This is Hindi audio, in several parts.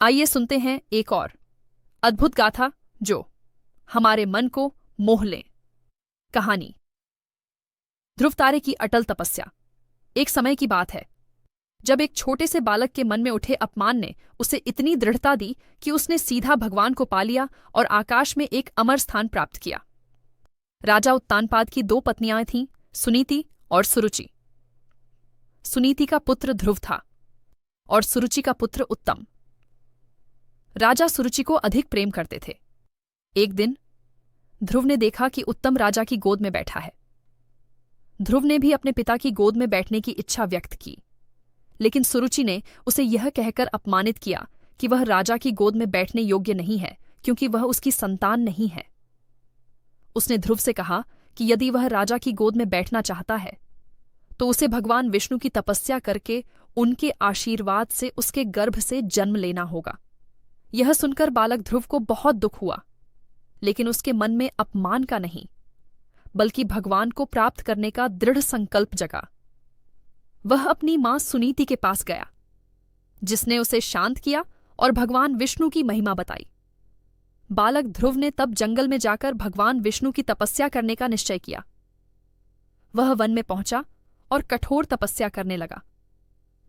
आइए सुनते हैं एक और अद्भुत गाथा जो हमारे मन को मोह ले। कहानी ध्रुव तारे की अटल तपस्या। एक समय की बात है जब एक छोटे से बालक के मन में उठे अपमान ने उसे इतनी दृढ़ता दी कि उसने सीधा भगवान को पा लिया और आकाश में एक अमर स्थान प्राप्त किया। राजा उत्तानपाद की 2 पत्नियां थीं, सुनीति और सुरुचि। सुनीति का पुत्र ध्रुव था और सुरुचि का पुत्र उत्तम। राजा सुरुचि को अधिक प्रेम करते थे। एक दिन ध्रुव ने देखा कि उत्तम राजा की गोद में बैठा है। ध्रुव ने भी अपने पिता की गोद में बैठने की इच्छा व्यक्त की, लेकिन सुरुचि ने उसे यह कहकर अपमानित किया कि वह राजा की गोद में बैठने योग्य नहीं है क्योंकि वह उसकी संतान नहीं है। उसने ध्रुव से कहा कि यदि वह राजा की गोद में बैठना चाहता है तो उसे भगवान विष्णु की तपस्या करके उनके आशीर्वाद से उसके गर्भ से जन्म लेना होगा। यह सुनकर बालक ध्रुव को बहुत दुख हुआ, लेकिन उसके मन में अपमान का नहीं बल्कि भगवान को प्राप्त करने का दृढ़ संकल्प जगा। वह अपनी मां सुनीति के पास गया, जिसने उसे शांत किया और भगवान विष्णु की महिमा बताई। बालक ध्रुव ने तब जंगल में जाकर भगवान विष्णु की तपस्या करने का निश्चय किया। वह वन में पहुंचा और कठोर तपस्या करने लगा।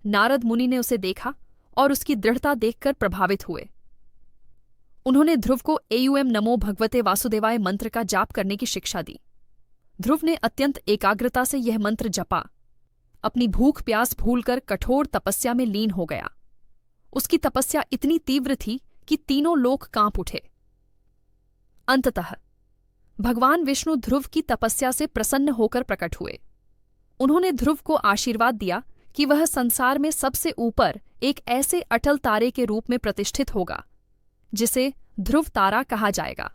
नारद मुनि ने उसे देखा और उसकी दृढ़ता देखकर प्रभावित हुए। उन्होंने ध्रुव को एयुएम नमो भगवते वासुदेवाय मंत्र का जाप करने की शिक्षा दी। ध्रुव ने अत्यंत एकाग्रता से यह मंत्र जपा, अपनी भूख प्यास भूलकर कठोर तपस्या में लीन हो गया। उसकी तपस्या इतनी तीव्र थी कि तीनों लोक कांप उठे। अंततः भगवान विष्णु ध्रुव की तपस्या से प्रसन्न होकर प्रकट हुए। उन्होंने ध्रुव को आशीर्वाद दिया कि वह संसार में सबसे ऊपर एक ऐसे अटल तारे के रूप में प्रतिष्ठित होगा जिसे ध्रुव तारा कहा जाएगा,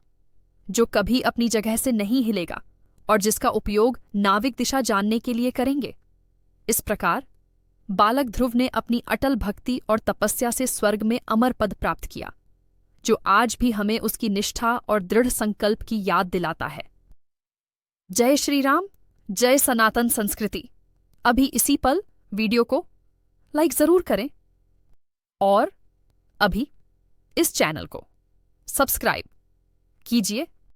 जो कभी अपनी जगह से नहीं हिलेगा और जिसका उपयोग नाविक दिशा जानने के लिए करेंगे। इस प्रकार बालक ध्रुव ने अपनी अटल भक्ति और तपस्या से स्वर्ग में अमर पद प्राप्त किया, जो आज भी हमें उसकी निष्ठा और दृढ़ संकल्प की याद दिलाता है। जय श्री राम, जय सनातन संस्कृति। अभी इसी पल वीडियो को लाइक जरूर करें और अभी इस चैनल को सब्सक्राइब कीजिए